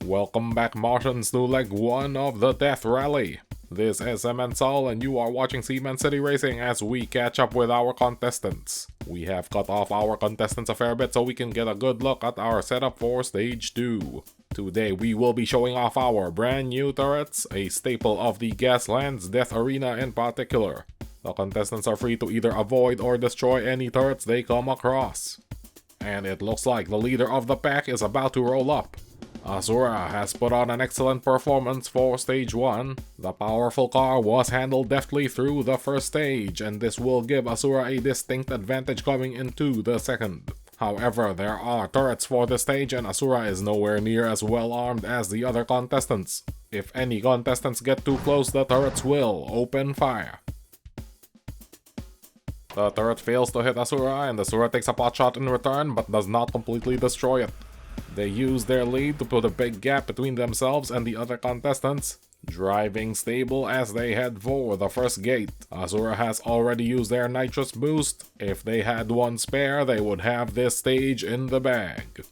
Welcome back, Martians, to leg 1 of the Death Rally. This is Sol, and you are watching Cement City Racing as we catch up with our contestants. We have cut off our contestants a fair bit so we can get a good look at our setup for Stage 2. Today we will be showing off our brand new turrets, a staple of the Gaslands Death Arena in particular. The contestants are free to either avoid or destroy any turrets they come across. And it looks like the leader of the pack is about to roll up. Azura has put on an excellent performance for Stage 1. The powerful car was handled deftly through the first stage, and this will give Asura a distinct advantage coming into the second. However, there are turrets for this stage, and Asura is nowhere near as well armed as the other contestants. If any contestants get too close, the turrets will open fire. The turret fails to hit Asura, and Asura takes a pot shot in return but does not completely destroy it. They use their lead to put a big gap between themselves and the other contestants, driving stable as they head for the first gate. Azura has already used their nitrous boost. If they had one spare, they would have this stage in the bag.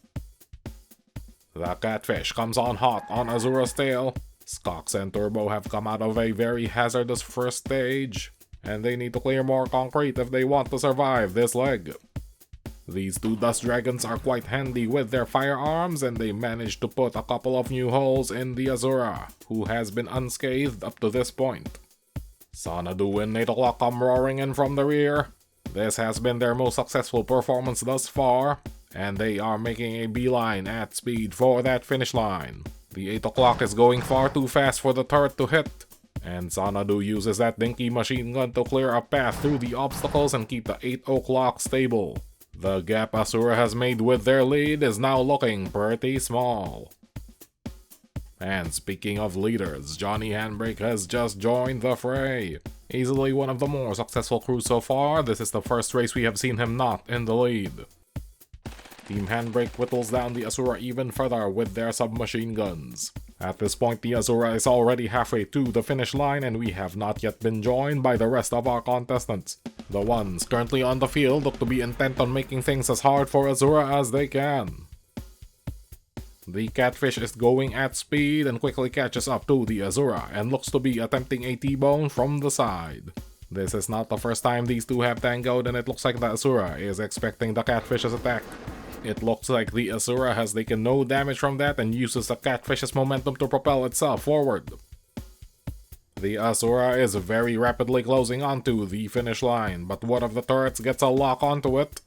The Catfish comes on hot on Azura's tail. Skox and Turbo have come out of a very hazardous first stage, and they need to clear more concrete if they want to survive this leg. These two Dust Dragons are quite handy with their firearms, and they managed to put a couple of new holes in the Azura, who has been unscathed up to this point. Xanadu and 8 o'clock come roaring in from the rear. This has been their most successful performance thus far, and they are making a beeline at speed for that finish line. The 8 o'clock is going far too fast for the turret to hit, and Xanadu uses that dinky machine gun to clear a path through the obstacles and keep the 8 o'clock stable. The gap Asura has made with their lead is now looking pretty small. And speaking of leaders, Johnny Handbrake has just joined the fray. Easily one of the more successful crews so far, this is the first race we have seen him not in the lead. Team Handbrake whittles down the Asura even further with their submachine guns. At this point, the Azura is already halfway to the finish line, and we have not yet been joined by the rest of our contestants. The ones currently on the field look to be intent on making things as hard for Azura as they can. The Catfish is going at speed and quickly catches up to the Azura and looks to be attempting a T-bone from the side. This is not the first time these two have tangoed, and it looks like the Azura is expecting the Catfish's attack. It looks like the Asura has taken no damage from that and uses the Catfish's momentum to propel itself forward. The Asura is very rapidly closing onto the finish line, but one of the turrets gets a lock onto it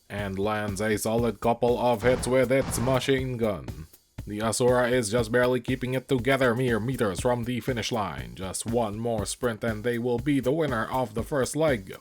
and lands a solid couple of hits with its machine gun. The Asura is just barely keeping it together mere meters from the finish line. Just one more sprint and they will be the winner of the first leg.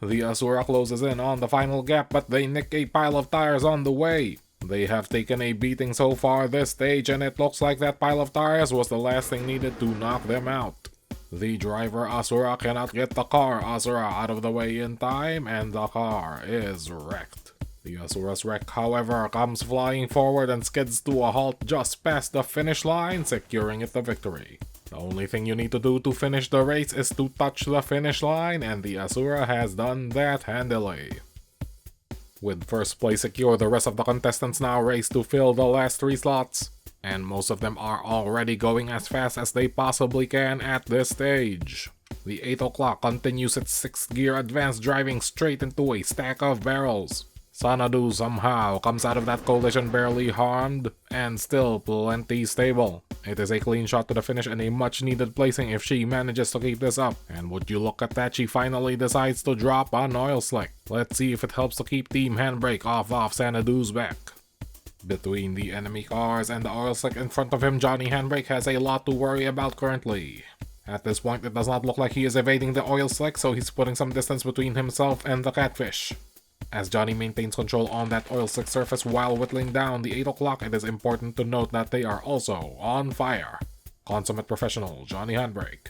The Asura closes in on the final gap, but they nick a pile of tires on the way. They have taken a beating so far this stage, and it looks like that pile of tires was the last thing needed to knock them out. The driver Asura cannot get the car Asura out of the way in time, and the car is wrecked. The Asura's wreck, however, comes flying forward and skids to a halt just past the finish line, securing it the victory. The only thing you need to do to finish the race is to touch the finish line, and the Asura has done that handily. With first place secure, the rest of the contestants now race to fill the last 3 slots, and most of them are already going as fast as they possibly can at this stage. The 8 o'clock continues its 6th gear advance, driving straight into a stack of barrels. Xanadu somehow comes out of that collision barely harmed, and still plenty stable. It is a clean shot to the finish and a much needed placing if she manages to keep this up. And would you look at that, she finally decides to drop an oil slick. Let's see if it helps to keep Team Handbrake off Xanadu's back. Between the enemy cars and the oil slick in front of him, Johnny Handbrake has a lot to worry about currently. At this point, it does not look like he is evading the oil slick, so he's putting some distance between himself and the Catfish. As Johnny maintains control on that oil slick surface while whittling down the 8 o'clock, it is important to note that they are also on fire. Consummate professional Johnny Handbrake.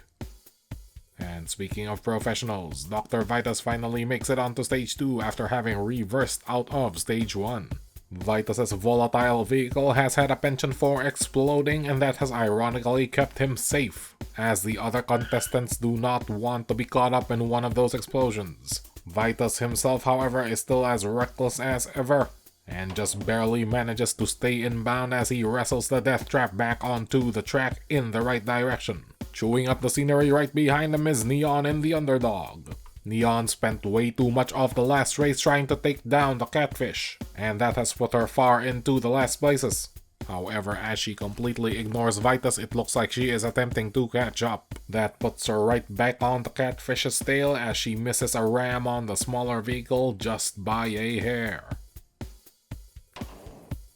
And speaking of professionals, Dr. Vitus finally makes it onto Stage 2 after having reversed out of Stage 1. Vitus's volatile vehicle has had a penchant for exploding, and that has ironically kept him safe, as the other contestants do not want to be caught up in one of those explosions. Vitus himself, however, is still as reckless as ever, and just barely manages to stay inbound as he wrestles the death trap back onto the track in the right direction. Chewing up the scenery right behind him is Neon in the underdog. Neon spent way too much of the last race trying to take down the Catfish, and that has put her far into the last places. However, as she completely ignores Vitus, it looks like she is attempting to catch up. That puts her right back on the Catfish's tail as she misses a ram on the smaller vehicle just by a hair.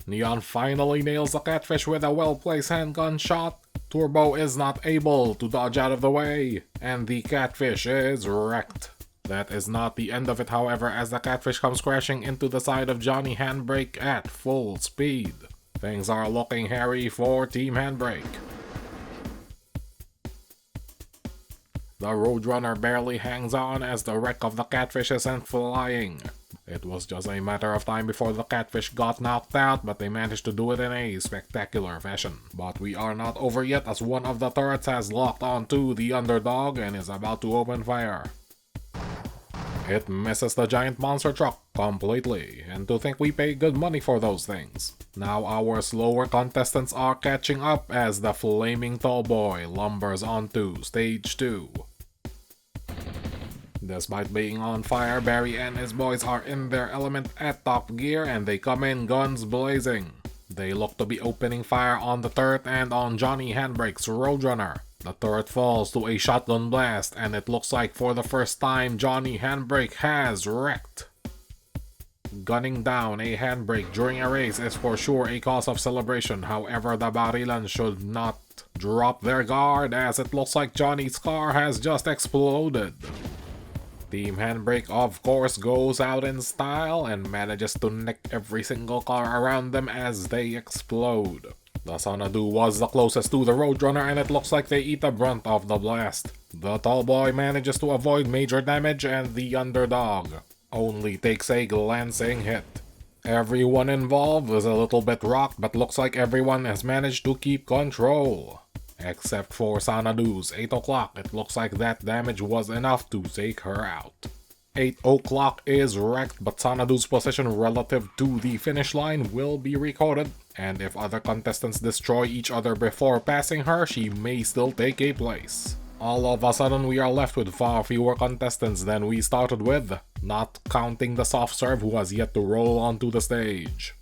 Neon finally nails the Catfish with a well-placed handgun shot. Turbo is not able to dodge out of the way, and the Catfish is wrecked. That is not the end of it, however, as the Catfish comes crashing into the side of Johnny Handbrake at full speed. Things are looking hairy for Team Handbrake. The Roadrunner barely hangs on as the wreck of the Catfish is sent flying. It was just a matter of time before the Catfish got knocked out, but they managed to do it in a spectacular fashion. But we are not over yet, as one of the turrets has locked onto the underdog and is about to open fire. It misses the giant monster truck completely, and to think we pay good money for those things. Now our slower contestants are catching up as the flaming tall boy lumbers onto stage 2. Despite being on fire, Barry and his boys are in their element at top gear and they come in guns blazing. They look to be opening fire on the turret and on Johnny Handbrake's Roadrunner. The turret falls to a shotgun blast, and it looks like for the first time Johnny Handbrake has wrecked. Gunning down a handbrake during a race is for sure a cause of celebration, however the Barilans should not drop their guard as it looks like Johnny's car has just exploded. Team Handbrake of course goes out in style and manages to nick every single car around them as they explode. The Xanadu was the closest to the Roadrunner and it looks like they eat the brunt of the blast. The tall boy manages to avoid major damage and the underdog only takes a glancing hit. Everyone involved is a little bit rocked, but looks like everyone has managed to keep control. Except for Xanadu's 8 o'clock, it looks like that damage was enough to take her out. 8 o'clock is wrecked, but Xanadu's position relative to the finish line will be recorded, and if other contestants destroy each other before passing her, she may still take a place. All of a sudden we are left with far fewer contestants than we started with, not counting the soft serve who has yet to roll onto the stage.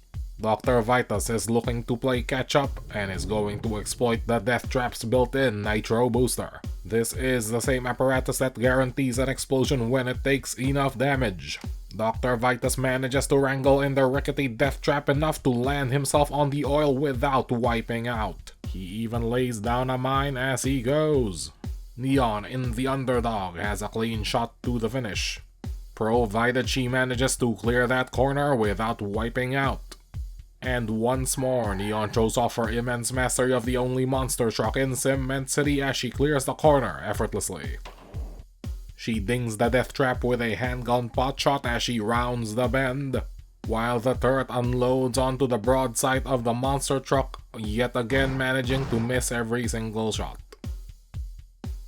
Dr. Vitus is looking to play catch up and is going to exploit the death trap's built-in nitro booster. This is the same apparatus that guarantees an explosion when it takes enough damage. Dr. Vitus manages to wrangle in the rickety death trap enough to land himself on the oil without wiping out. He even lays down a mine as he goes. Neon in the underdog has a clean shot to the finish, provided she manages to clear that corner without wiping out. And once more, Neon shows off her immense mastery of the only monster truck in Cement City as she clears the corner effortlessly. She dings the death trap with a handgun pot shot as she rounds the bend, while the turret unloads onto the broadside of the monster truck, yet again managing to miss every single shot.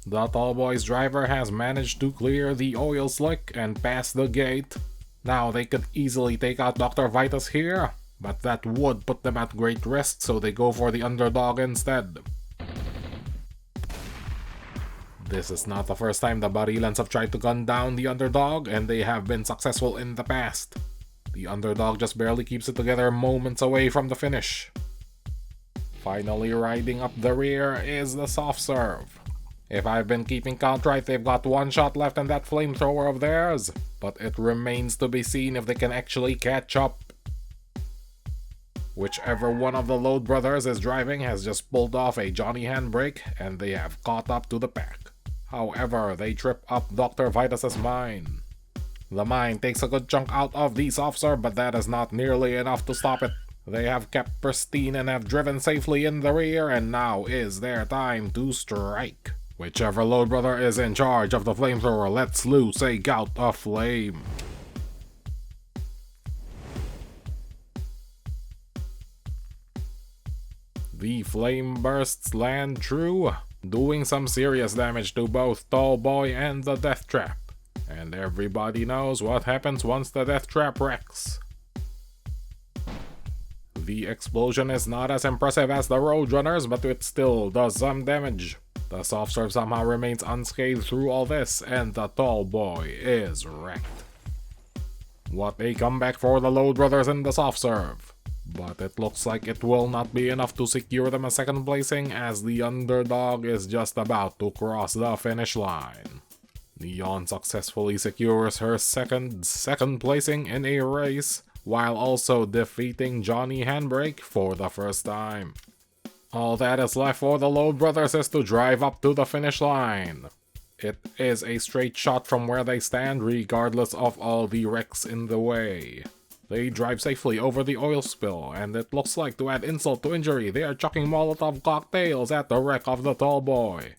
The tall boy's driver has managed to clear the oil slick and pass the gate. Now they could easily take out Dr. Vitus here, but that would put them at great risk, so they go for the underdog instead. This is not the first time the Barilans have tried to gun down the underdog, and they have been successful in the past. The underdog just barely keeps it together moments away from the finish. Finally riding up the rear is the soft serve. If I've been keeping count right, they've got one shot left in that flamethrower of theirs, but it remains to be seen if they can actually catch up. Whichever one of the Load brothers is driving has just pulled off a Johnny Handbrake, and they have caught up to the pack. However, they trip up Dr. Vitus's mine. The mine takes a good chunk out of the soft serve, but that is not nearly enough to stop it. They have kept pristine and have driven safely in the rear, and now is their time to strike. Whichever Load brother is in charge of the flamethrower lets loose a gout of flame. The flame bursts land true, doing some serious damage to both Tall Boy and the death trap. And everybody knows what happens once the death trap wrecks. The explosion is not as impressive as the Roadrunners, but it still does some damage. The soft serve somehow remains unscathed through all this, and the tall boy is wrecked. What a comeback for the Load Brothers in the soft serve. But it looks like it will not be enough to secure them a second placing, as the underdog is just about to cross the finish line. Neon successfully secures her second placing in a race, while also defeating Johnny Handbrake for the first time. All that is left for the Load Brothers is to drive up to the finish line. It is a straight shot from where they stand, regardless of all the wrecks in the way. They drive safely over the oil spill, and it looks like, to add insult to injury, they are chucking Molotov cocktails at the wreck of the tall boy.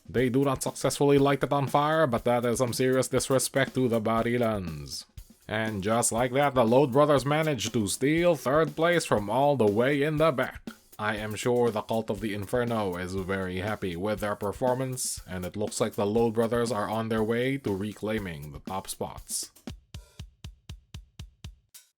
They do not successfully light it on fire, but that is some serious disrespect to the Badilans. And just like that, the Load Brothers managed to steal third place from all the way in the back. I am sure the Cult of the Inferno is very happy with their performance, and it looks like the Load Brothers are on their way to reclaiming the top spots.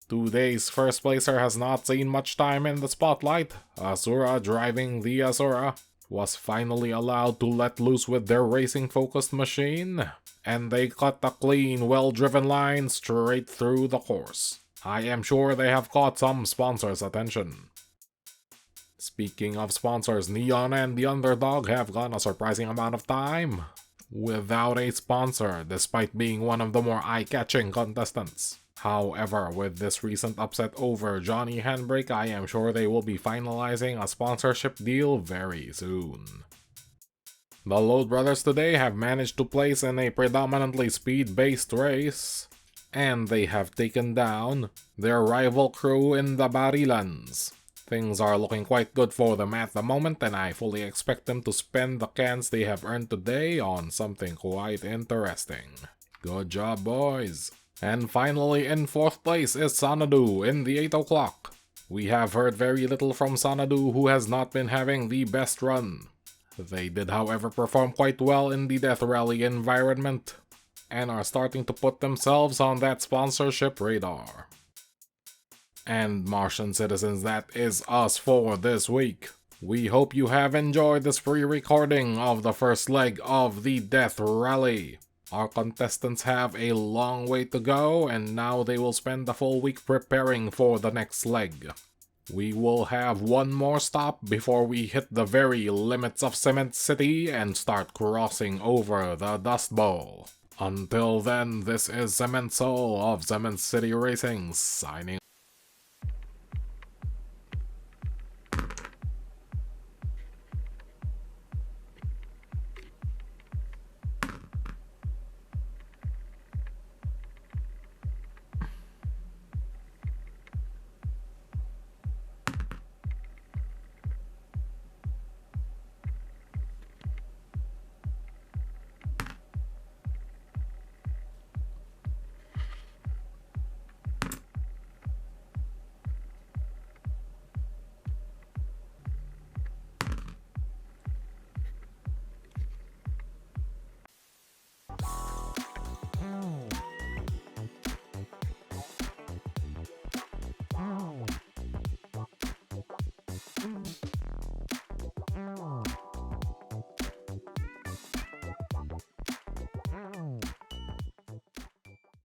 Today's first placer has not seen much time in the spotlight. Asura, driving the Azura, was finally allowed to let loose with their racing-focused machine, and they cut a clean, well-driven line straight through the course. I am sure they have caught some sponsors' attention. Speaking of sponsors, Neon and the underdog have gone a surprising amount of time without a sponsor, despite being one of the more eye-catching contestants. However, with this recent upset over Johnny Handbrake, I am sure they will be finalizing a sponsorship deal very soon. The Load Brothers today have managed to place in a predominantly speed-based race, and they have taken down their rival crew in the Badilans. Things are looking quite good for them at the moment, and I fully expect them to spend the cans they have earned today on something quite interesting. Good job, boys! And finally, in fourth place is Sanadu in the 8 o'clock. We have heard very little from Sanadu, who has not been having the best run. They did, however, perform quite well in the Death Rally environment, and are starting to put themselves on that sponsorship radar. And Martian citizens, that is us for this week. We hope you have enjoyed this pre-recording of the first leg of the Death Rally. Our contestants have a long way to go, and now they will spend the full week preparing for the next leg. We will have one more stop before we hit the very limits of Cement City and start crossing over the Dust Bowl. Until then, this is Cement Soul of Cement City Racing, signing